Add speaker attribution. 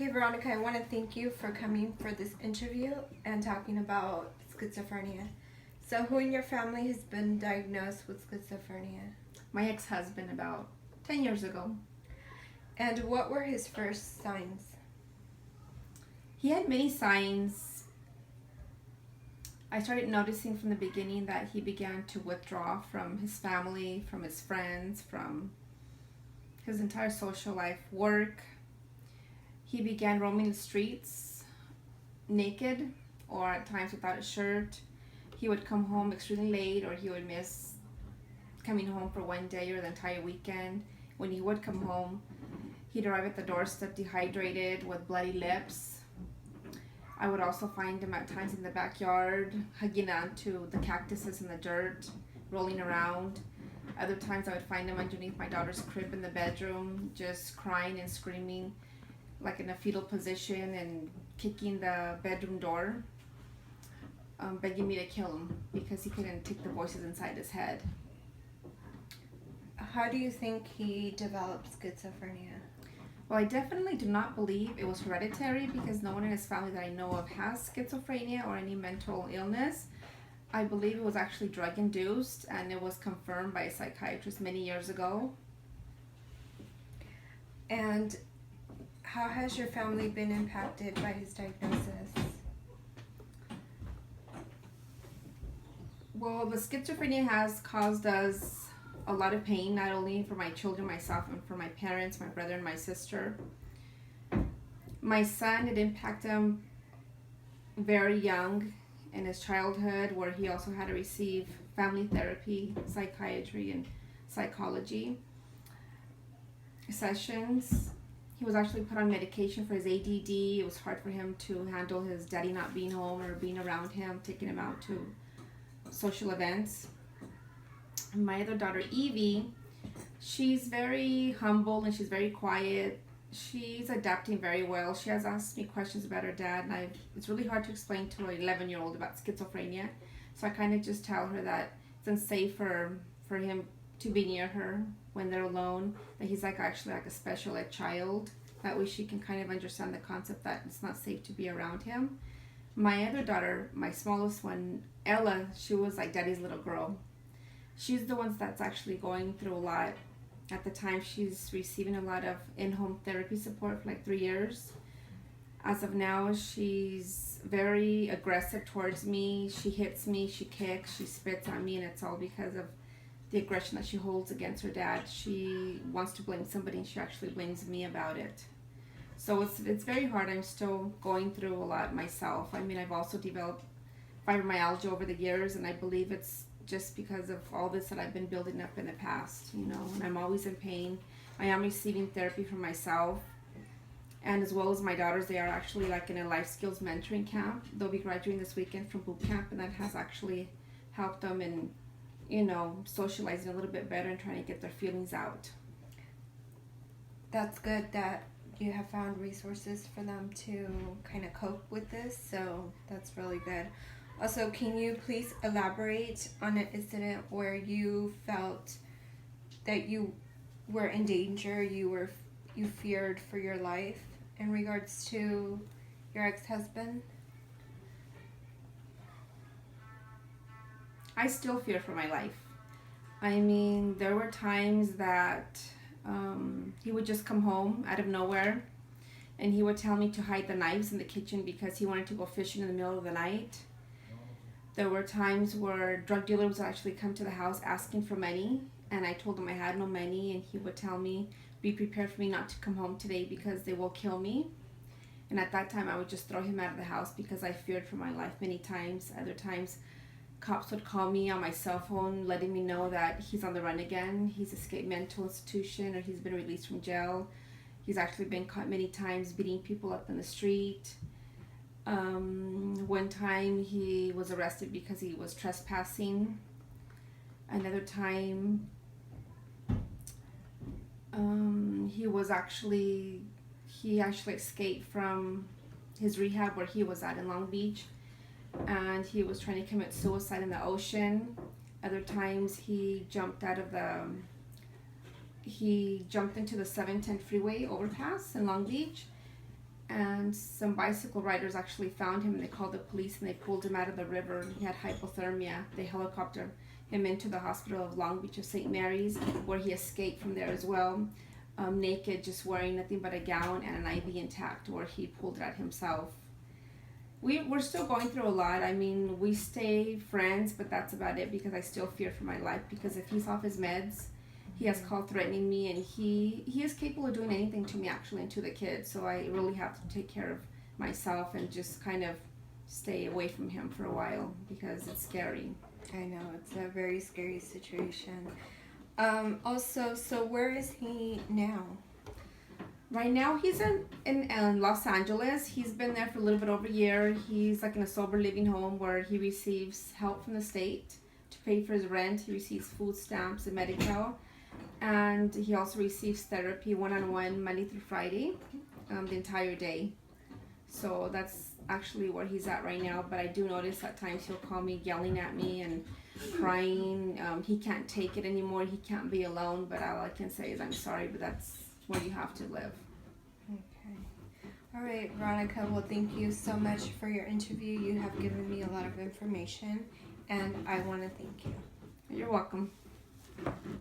Speaker 1: Okay, Veronica, I want to thank you for coming for this interview and talking about schizophrenia. So, who in your family has been diagnosed with schizophrenia?
Speaker 2: My ex-husband about 10 years ago.
Speaker 1: And what were his first signs?
Speaker 2: He had many signs. I started noticing from the beginning that he began to withdraw from his family, from his friends, from his entire social life, work. He began roaming the streets naked or at times without a shirt. He would come home extremely late, or he would miss coming home for one day or the entire weekend. When he would come home, he'd arrive at the doorstep dehydrated with bloody lips. I would also find him at times in the backyard, hugging onto the cactuses and the dirt, rolling around. Other times I would find him underneath my daughter's crib in the bedroom, just crying and screaming, like in a fetal position, and kicking the bedroom door, begging me to kill him because he couldn't take the voices inside his head.
Speaker 1: How do you think he developed schizophrenia?
Speaker 2: Well, I definitely do not believe it was hereditary because no one in his family that I know of has schizophrenia or any mental illness. I believe it was actually drug induced, and it was confirmed by a psychiatrist many years ago.
Speaker 1: And how has your family been impacted by his diagnosis?
Speaker 2: Well, the schizophrenia has caused us a lot of pain, not only for my children, myself, and for my parents, my brother, and my sister. My son, it impacted him very young in his childhood, where he also had to receive family therapy, psychiatry, and psychology sessions. He was actually put on medication for his ADD. It was hard for him to handle his daddy not being home or being around him, taking him out to social events. My other daughter, Evie, she's very humble and she's very quiet. She's adapting very well. She has asked me questions about her dad, and it's really hard to explain to an 11-year-old about schizophrenia. So I kind of just tell her that it's unsafe for him to be near her when they're alone, that he's actually like a special ed child. That way she can kind of understand the concept that it's not safe to be around him. My other daughter, my smallest one, Ella, she was like daddy's little girl. She's the one that's actually going through a lot. At the time, she's receiving a lot of in-home therapy support for like 3 years. As of now, she's very aggressive towards me. She hits me, she kicks, she spits at me, and it's all because of the aggression that she holds against her dad. She wants to blame somebody, and she actually blames me about it. So it's very hard. I'm still going through a lot myself. I mean, I've also developed fibromyalgia over the years, and I believe it's just because of all this that I've been building up in the past, and I'm always in pain. I am receiving therapy for myself, and as well as my daughters. They are actually like in a life skills mentoring camp. They'll be graduating this weekend from boot camp, and that has actually helped them in socializing a little bit better and trying to get their feelings out.
Speaker 1: That's good that you have found resources for them to kind of cope with this, so that's really good. Also, can you please elaborate on an incident where you felt that you were in danger, you feared for your life in regards to your ex-husband?
Speaker 2: I still fear for my life. I mean, there were times that he would just come home out of nowhere, and he would tell me to hide the knives in the kitchen because he wanted to go fishing in the middle of the night. There were times where drug dealers would actually come to the house asking for money, and I told him I had no money, and he would tell me, be prepared for me not to come home today because they will kill me. And at that time, I would just throw him out of the house because I feared for my life many times. Other times, cops would call me on my cell phone letting me know that he's on the run again. He's escaped mental institution, or he's been released from jail. He's actually been caught many times beating people up in the street. One time he was arrested because he was trespassing. Another time he actually escaped from his rehab where he was at in Long Beach, and he was trying to commit suicide in the ocean. Other times he jumped into the 710 freeway overpass in Long Beach, and some bicycle riders actually found him, and they called the police, and they pulled him out of the river. He had hypothermia. They helicoptered him into the hospital of Long Beach of St. Mary's, where he escaped from there as well, naked, just wearing nothing but a gown and an IV intact, where he pulled it out himself. We're still going through a lot. I mean, we stay friends, but that's about it, because I still fear for my life, because if he's off his meds, he has called threatening me, and he is capable of doing anything to me, actually, and to the kids. So I really have to take care of myself and just kind of stay away from him for a while, because it's scary.
Speaker 1: I know, it's a very scary situation. Also, so where is he now?
Speaker 2: Right now, he's in Los Angeles. He's been there for a little bit over a year. He's like in a sober living home where he receives help from the state to pay for his rent. He receives food stamps and Medi-Cal. And he also receives therapy one-on-one Monday through Friday, the entire day. So that's actually where he's at right now. But I do notice at times he'll call me yelling at me and crying. He can't take it anymore. He can't be alone. But all I can say is I'm sorry, but that's where you have to live.
Speaker 1: Okay. All right, Veronica. Well, thank you so much for your interview. You have given me a lot of information, and I want to thank you.
Speaker 2: You're welcome.